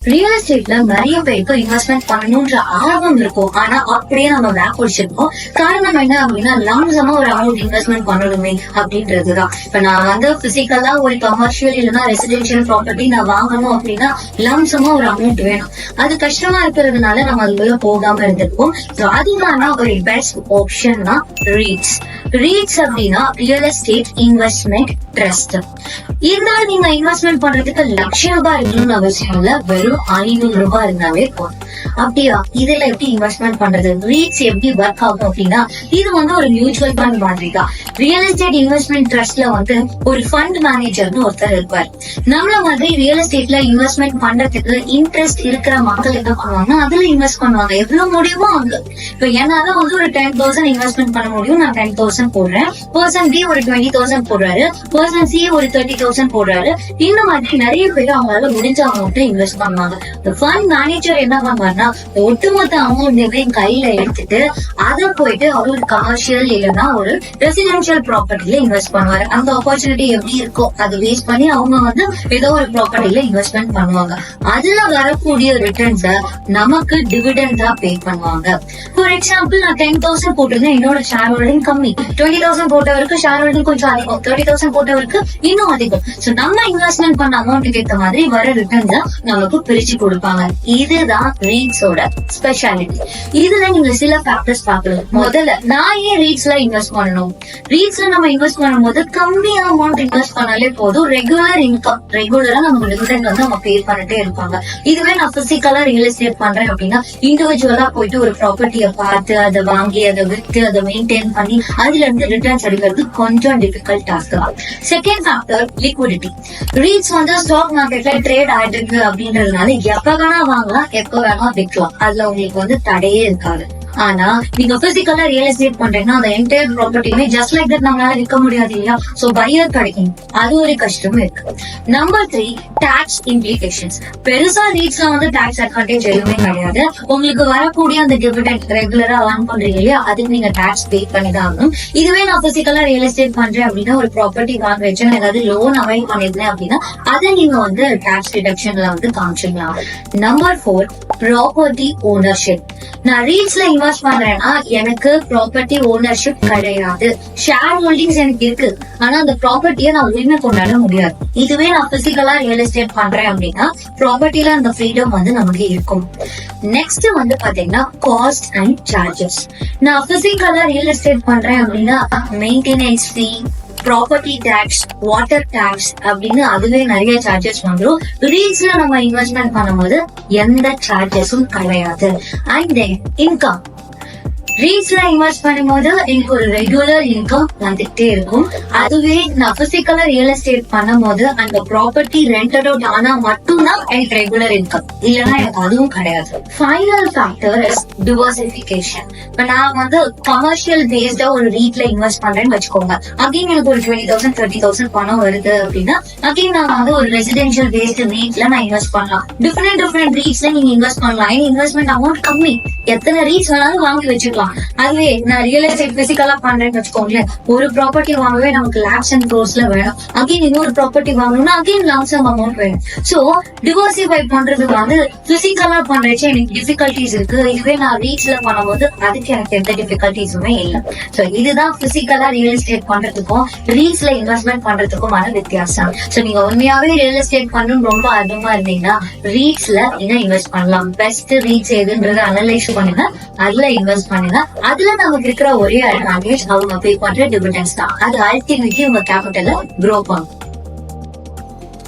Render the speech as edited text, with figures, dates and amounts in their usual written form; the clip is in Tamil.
ரியல் எஸ்டேட்ல நிறைய பேருக்கு இன்வெஸ்ட்மெண்ட் பண்ணணும்ன்ற ஆர்வம் இருக்கும். ஆனா அப்படியே நம்ம பேக் பிடிச்சிருக்கோம். காரணம் என்ன அப்படின்னா லாங்ஸமா ஒரு அமௌண்ட் இன்வெஸ்ட்மெண்ட் பண்ணணுமே அப்படின்றதுதான். இப்ப நான் பிசிக்கலா ஒரு கமர்ஷியல் இல்லைன்னா ரெசிடென்சியல் ப்ராப்பர்ட்டி நான் வாங்கணும் அப்படின்னா லாங்ஸமா ஒரு அமௌண்ட் வேணும். அது கஷ்டமா இருக்கிறதுனால நம்ம அதுக்குள்ள போகாம இருந்திருக்கோம். அதுக்கான ஒரு பெஸ்ட் ஆப்ஷன் தான் ரீட்ஸ். ரீட்ஸ் அப்படின்னா ரியல் எஸ்டேட் இன்வெஸ்ட்மெண்ட் ட்ரஸ்ட். இருந்தாலும் நீங்க இன்வெஸ்ட்மெண்ட் பண்றதுக்கு ₹1,00,000 இருக்கணும்னு அவசியம் இல்ல. வெறும் ₹500 இருந்தாவே போதும். அப்படியா, இதுல எப்படி இன்வெஸ்ட்மெண்ட் பண்றது, ரீட்ஸ் எப்படி ஒர்க் ஆகும் அப்படின்னா, இது ஒரு மியூச்சுவல் ஃபண்ட் மாதிரி தான். ரியல் எஸ்டேட் இன்வெஸ்ட்மெண்ட் ட்ரஸ்ட்ல ஒரு ஃபண்ட் மேனேஜர்னு ஒருத்தர் இருப்பார். நம்மள மாதிரி ரியல் எஸ்டேட்ல இன்வெஸ்ட்மெண்ட் பண்றதுக்கு இன்ட்ரெஸ்ட் இருக்கிற மக்கள் என்ன பண்ணுவாங்கன்னா அதுல இன்வெஸ்ட் பண்ணுவாங்க. எவ்வளவு முடியுமோ அங்க. இப்ப என்னால ஒரு 10,000 இன்வெஸ்ட்மெண்ட் பண்ண முடியும். நான் 10,000 போடுறேன். பர்சன் பி ஒரு 20,000 போடுறாரு. பர்சன் சி ஒரு 30,000 போடுறாரு. இந்த மாதிரி நிறைய பேர் அவங்களால முடிஞ்ச அமௌண்ட் இன்வெஸ்ட் பண்ணுவாங்க. ஃபண்ட் மேனேஜர் என்ன பண்ணுவாருன்னா ஒட்டுமொத்த அமௌண்ட் கையில எடுத்துட்டு அதை போயிட்டு அவரு கமர்ஷியல் இல்லைன்னா ஒரு ரெசிடென்சியல் ப்ராப்பர்ட்டில இன்வெஸ்ட் பண்ணுவாரு. அந்த ஆப்பர்ச்சுனிட்டி எப்படி இருக்கோ அதை வேஸ்ட் பண்ணி அவங்க ஏதோ ஒரு ப்ராப்பர்ட்டில இன்வெஸ்ட்மெண்ட் பண்ணுவாங்க. அதுல வரக்கூடிய ரிட்டர்ன்ஸ் நமக்கு டிவிடெண்டா பே பண்ணுவாங்க. ஃபார் எக்ஸாம்பிள், நான் 10,000 போட்டிருந்தேன். என்னோட ஷேர் ஹோல்டிங் கம்மி. 20,000 போட்டவருக்கு ஷேர் ஹோல்டிங் கொஞ்சம் அதிகம். 30,000 போட்டவருக்கு இன்னும் அதிகம். சோ நம்ம இன்வெஸ்ட்மெண்ட் பண்ண அமௌண்ட்டுக்கு ஏற்ற மாதிரி வர ரிட்டர்ன்ஸ் நமக்கு பிரிச்சு கொடுப்பாங்க. இதுதான் ரீட்ஸோட ஸ்பெஷாலிட்டி. இதுல நீங்க சில ஃபேக்டர்ஸ் பாக்கலாம். முதல்ல, நான் ஏன் ரீட்ஸ்ல இன்வெஸ்ட் பண்ணணும்? ரீட்ஸ்ல நம்ம இன்வெஸ்ட் பண்ணும்போது கம்மியா அமௌண்ட் இன்வெஸ்ட் பண்ணாலே போதும். ரெகுலர் இன்கம், ரெகுலரா நமக்கு ரிட்டர்ன் நம்ம பே பண்ணிட்டே இருப்பாங்க. இதுவே நான் பிசிக்கலா ரியல் எஸ்டேட் பண்றேன் அப்படின்னா இண்டிவிஜுவலா போயிட்டு ஒரு ப்ராப்பர்ட்டியை பார்த்து அதை வாங்கி அதை விற்று அதை மெயின்டைன் பண்ணி அதுல இருந்து ரிட்டர்ன்ஸ் எடுக்கிறது கொஞ்சம் டிஃபிகல்ட் டாஸ்க் தான். Second factor, liquidity. REITs stock மார்க்கெட்ல ட்ரேட் ஆயிட்டு இருக்கு அப்படின்றதுனால எப்ப வேணா வாங்கலாம், எப்ப வேணா விற்கலாம். அதுல உங்களுக்கு தடையே இருக்காது. ஆனா நீங்க பிசிக்கலா ரியல் எஸ்டேட் பண்றீங்கன்னா அந்த என்டையர் ப்ராப்பர்ட்டியுமே ஜஸ்ட் லைக் தட் நம்மளால விற்க முடியாது இல்லையா? சோ பையர் கிடைக்கும். அது ஒரு கஷ்டமும் இருக்கு. Number 3, tax implications. பெருசா ரீட்ஸ்ல டாக்ஸ் அட்வான்டேஜ் எதுவுமே கிடையாது. உங்களுக்கு வரக்கூடிய அந்த டிவிடெண்ட் ரெகுலரா ஏர்ன் பண்றீங்க இல்லையா, அதுக்கு நீங்க டாக்ஸ் பே பண்ணி தான் ஆகணும். இதுவே நான் பிசிக்கலா ரியல் எஸ்டேட் பண்றேன் அப்படின்னா ஒரு ப்ராப்பர்ட்டி வாங்க வச்சு ஏதாவது லோன் அவைல் பண்ணிருந்தேன் அப்படின்னா அதை நீங்க டாக்ஸ் டிடக்ஷன்ல காமிச்சிடலாம். Number 4, property ownership. நான் ரீட்ஸ்ல இன்வெஸ்ட் பண்றேன்னா எனக்கு ப்ராப்பர்ட்டி ஓனர்ஷிப் கிடையாது. ஷேர் ஹோல்டிங்ஸ் எனக்கு இருக்கு, ஆனா அந்த ப்ராப்பர்ட்டியை நான் உரிமை கொண்டாட முடியாது. இதுவே நான் பிசிக்கலா ரியல் எஸ்டேட் பண்றேன் அப்படின்னா ப்ராப்பர்ட்டில அந்த ஃப்ரீடம் நமக்கு இருக்கும். நெக்ஸ்ட் பாத்தீங்கன்னா காஸ்ட் அண்ட் சார்ஜஸ். நான் பிசிக்கலா ரியல் எஸ்டேட் பண்றேன் அப்படின்னா maintenance fee, property tax, water tax அப்படின்னு அதுவே நிறைய சார்ஜஸ் வந்துடும். ரீட்ஸ்ல நம்ம இன்வெஸ்ட்மெண்ட் பண்ணும்போது எந்த சார்ஜஸும் கிடையாது. And then income. ரீட்ஸ்ல இன்வெஸ்ட் பண்ணும்போது எனக்கு ஒரு ரெகுலர் இன்கம் வந்துட்டே இருக்கும். அதுவே நான் பிசிக்கலா ரியல் எஸ்டேட் பண்ணும்போது அந்த ப்ராப்பர்ட்டி ரெண்டட் அவுட் ஆனா மட்டும்தான் எனக்கு ரெகுலர் இன்கம், இல்லைன்னா எனக்கு அதுவும் கிடையாது. Final factor is diversification. இப்ப நான் கமர்ஷியல் பேஸ்டா ஒரு ரீட்ல இன்வெஸ்ட் பண்றேன்னு வச்சுக்கோங்க. அகைன் எனக்கு ஒரு 20,000 30,000 பணம் வருது அப்படின்னா அகைன் நான் ஒரு ரெசிடென்சியல் பேஸ்ட் ரீட்ல நான் இன்வெஸ்ட் பண்ணலாம். டிஃபரெண்ட் ரீட்ஸ்ல நீங்க இன்வெஸ்ட் பண்ணலாம். இன்வெஸ்ட்மெண்ட் அமௌண்ட் கம்மி, எத்தனை ரீட்ஸ் வேணாலும் வாங்கி வச்சுக்கலாம். அதுவே நான் ரியல் எஸ்டேட் பிசிக்கலா பண்றேன்னு வச்சுக்கோங்களேன், ஒரு ப்ராப்பர்ட்டி வாங்கவே நமக்கு லேக்ஸ் அண்ட் க்ரோர்ஸ்ல வேணும். அகைன் இன்னொரு ப்ராப்பர்ட்டி வாங்கணும்னா அகைன் லாங்ஸம் அமௌண்ட் வேணும். சோ டிவர்சிஃபை பண்றதுக்கு பிசிக்கலா பண்றச்சு எனக்கு டிஃபிகல்டிஸ் இருக்கு. இதுவே நான் ரீட்ஸ்ல பண்ணும்போது அதுக்கு எனக்கு எந்த டிஃபிகல்டிஸுமே இல்லை. சோ இதுதான் பிசிக்கலா ரியல் எஸ்டேட் பண்றதுக்கும் ரீட்ஸ்ல இன்வெஸ்ட்மெண்ட் பண்றதுக்குமான வித்தியாசம். சோ நீங்க உண்மையாவே ரியல் எஸ்டேட் பண்ணணும் ரொம்ப ஆர்வமா இருந்தீங்கன்னா ரீட்ஸ்ல என்ன இன்வெஸ்ட் பண்ணலாம், பெஸ்ட் ரீட்ஸ் எதுன்றத அனலைஸ் பண்ணுங்க, அதுல இன்வெஸ்ட் பண்ணுங்க. அதுல நமக்கு இருக்கிற ஒரே அட்வான்டேஜ் அவங்க பே பண்ற டிவிடெண்ட்ஸ் தான். அது அல்டிமேட்லி உங்க கேபிட்டலை க்ரோ பண்ணும்.